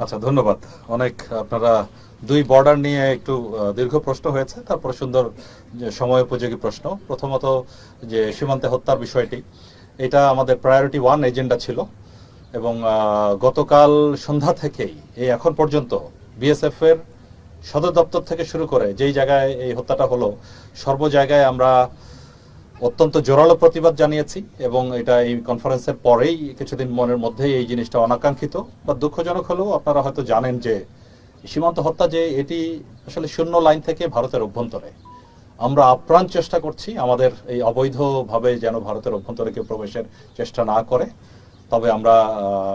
আচ্ছা, ধন্যবাদ। অনেক আপনারা দুই বর্ডার নিয়ে একটু দীর্ঘ প্রশ্ন হয়েছে, তারপরে সুন্দর সময় উপযোগী প্রশ্ন। প্রথমত যে সীমান্তে হত্যার বিষয়টি, এটা আমাদের প্রায়োরিটি ওয়ান এজেন্ডা ছিল এবং গতকাল সন্ধ্যা থেকেই এই এখন পর্যন্ত বিএসএফ এর সদর দপ্তর থেকে শুরু করে যেই জায়গায় এই হত্যাটা হলো, সর্ব জায়গায় আমরা অত্যন্ত জোরালো প্রতিবাদ জানিয়েছি এবং এটা এই কনফারেন্সের পরেই কিছুদিন মনের মধ্যেই এই জিনিসটা অনাকাঙ্ক্ষিত বা দুঃখজনক হলেও আপনারা হয়তো জানেন যে সীমান্ত হত্যা যে এটি আসলে শূন্য লাইন থেকে ভারতের অভ্যন্তরে। আমরা আপ্রাণ চেষ্টা করছি আমাদের এই অবৈধভাবে যেন ভারতের অভ্যন্তরে কেউ প্রবেশের চেষ্টা না করে। তবে আমরা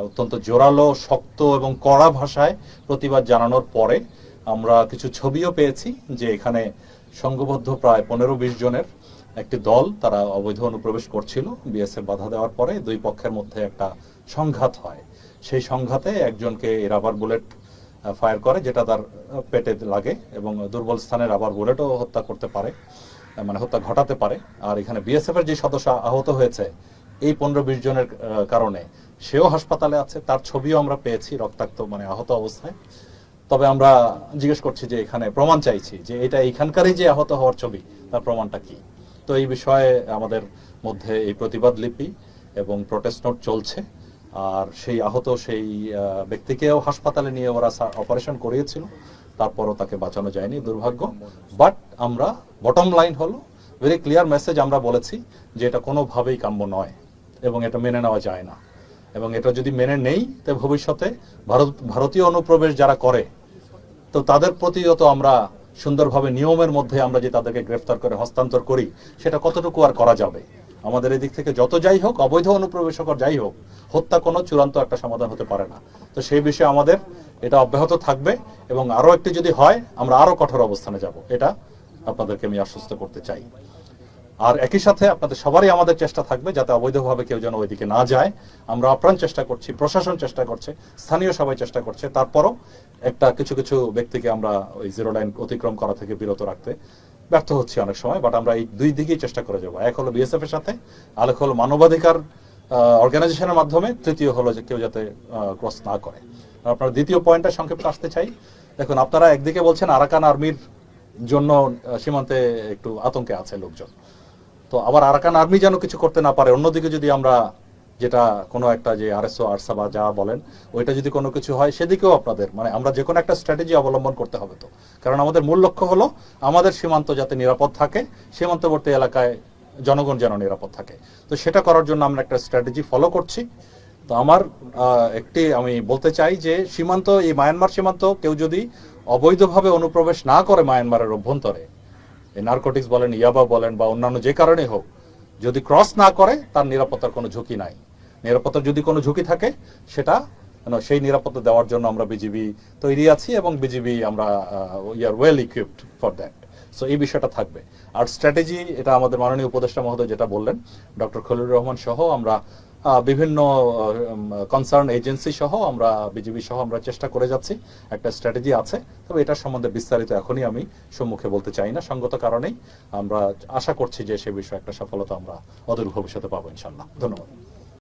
অত্যন্ত জোরালো, শক্ত এবং কড়া ভাষায় প্রতিবাদ জানানোর পরে আমরা কিছু ছবিও পেয়েছি যে এখানে সংঘবদ্ধ প্রায় 15-20 জনের একটি দল, তারা অবৈধ অনুপ্রবেশ করছিল। বিএসএফ বাধা দেওয়ার পরে দুই পক্ষের মধ্যে একটা সংঘাত হয়। সেই সংঘাতে একজনকে রাবার বুলেট ফায়ার করে, যেটা তার পেটে লাগে এবং দুর্বল স্থানে রাবার বুলেটও হত্যা করতে পারে, মানে হত্যা ঘটাতে পারে। আর এখানে বিএসএফ এর যে সদস্য আহত হয়েছে এই 15-20 জনের কারণে, সেও হাসপাতালে আছে, তার ছবিও আমরা পেয়েছি রক্তাক্ত, মানে আহত অবস্থায়। তবে আমরা জিজ্ঞেস করছি যে এখানে প্রমাণ চাইছি যে এটা এখানকারই যে আহত হওয়ার ছবি, তার প্রমাণটা কি। তো এই বিষয়ে আমাদের মধ্যে এই প্রতিবাদ লিপি এবং প্রোটেস্ট নোট চলছে। আর সেই আহত সেই ব্যক্তিকেও হাসপাতালে নিয়ে ওরা অপারেশন করিয়েছিল, তারপরও তাকে বাঁচানো যায়নি, দুর্ভাগ্য। বাট আমরা বটম লাইন হলো ভেরি ক্লিয়ার মেসেজ আমরা বলেছি যে এটা কোনোভাবেই কাম্য নয় এবং এটা মেনে নেওয়া যায় না। এবং এটা যদি মেনে নেই, তো ভবিষ্যতে ভারতীয় অনুপ্রবেশ যারা করে, তো তাদের প্রতিও তো আমরা সুন্দরভাবে নিয়মের মধ্যে আমরা যে তাদেরকে গ্রেফতার করে হস্তান্তর করি, সেটা কতটুকু আর করা যাবে। আমাদের এদিক থেকে যত যাই হোক, অবৈধ অনুপ্রবেশকর যাই হোক, হত্যা কোনো চূড়ান্ত একটা সমাধান হতে পারে না। তো সেই বিষয়ে আমাদের এটা অব্যাহত থাকবে এবং আরো একটি যদি হয় আমরা আরো কঠোর অবস্থানে যাব, এটা আপনাদেরকে আমি আশ্বস্ত করতে চাই। আর একই সাথে আপনাদের সবারই আমাদের চেষ্টা থাকবে যাতে অবৈধভাবে কেউ যেন ওইদিকে না যায়। আমরা আপ্রাণ চেষ্টা করছি, প্রশাসন চেষ্টা করছে, স্থানীয় সবাই চেষ্টা করছে। তারপরও একটা কিছু কিছু ব্যক্তিকে আমরা ওই জিরো লাইন অতিক্রম করা থেকে বিরত রাখতে ব্যর্থ হচ্ছি অনেক সময়। বাট আমরা এই দুই দিকেই চেষ্টা করে যাবো। এক হলো বিএসএফ এর সাথে, আরেক হলো মানবাধিকার অর্গানাইজেশনের মাধ্যমে, তৃতীয় হলো যে কেউ যাতে ক্রস না করে। আপনার দ্বিতীয় পয়েন্টটা সংক্ষেপে আসতে চাই। দেখুন, আপনারা একদিকে বলছেন আরাকান আর্মির জন্য সীমান্তে একটু আতঙ্কে আছে লোকজন, তো আবার আরাকান আর্মি যেন কিছু করতে না পারে। অন্যদিকে যদি আমরা যেটা কোনো একটা যে আরএসও আরসা বা যা বলেন, ওইটা যদি কোনো কিছু হয়, সেদিকেও আপনাদের মানে আমরা যে কোনো একটা স্ট্র্যাটেজি অবলম্বন করতে হবে। তো কারণ আমাদের মূল লক্ষ্য হলো আমাদের সীমান্ত যাতে নিরাপদ থাকে, সীমান্তবর্তী এলাকায় জনগণ যেন নিরাপদ থাকে। তো সেটা করার জন্য আমরা একটা স্ট্র্যাটেজি ফলো করছি। তো আমার আমি বলতে চাই যে সীমান্ত, এই মায়ানমার সীমান্ত কেউ যদি অবৈধভাবে অনুপ্রবেশ না করে মায়ানমারের অভ্যন্তরে, নার্কোটিক্স বলেন, ইয়াবা বলেন বা অন্যান্য যে কারণে হোক, যদি ক্রস না করে, তার নিরাপত্তার কোনো ঝুঁকি নাই। নিরাপত্তার যদি কোনো ঝুঁকি থাকে, সেটা সেই নিরাপত্তা দেওয়ার জন্য আমরা বিজিবি তৈরি আছি এবং বিজিবি আমরা we are well equipped for that. So এই বিষয়টা থাকবে। আর স্ট্র্যাটেজি, এটা আমাদের মাননীয় উপদেষ্টা মহোদয় যেটা বললেন, ডক্টর খলিলুর রহমান সহ আমরা বিভিন্ন কনসার্ন এজেন্সি সহ আমরা বিজিবি সহ আমরা চেষ্টা করে যাচ্ছি। একটা স্ট্র্যাটেজি আছে, তবে এটার সম্বন্ধে বিস্তারিত এখনই আমি সম্মুখে বলতে চাই না, সঙ্গত কারণেই। আমরা আশা করছি যে সে বিষয়ে একটা সফলতা আমরা অদূর ভবিষ্যতে পাবো ইনশাল্লাহ। ধন্যবাদ।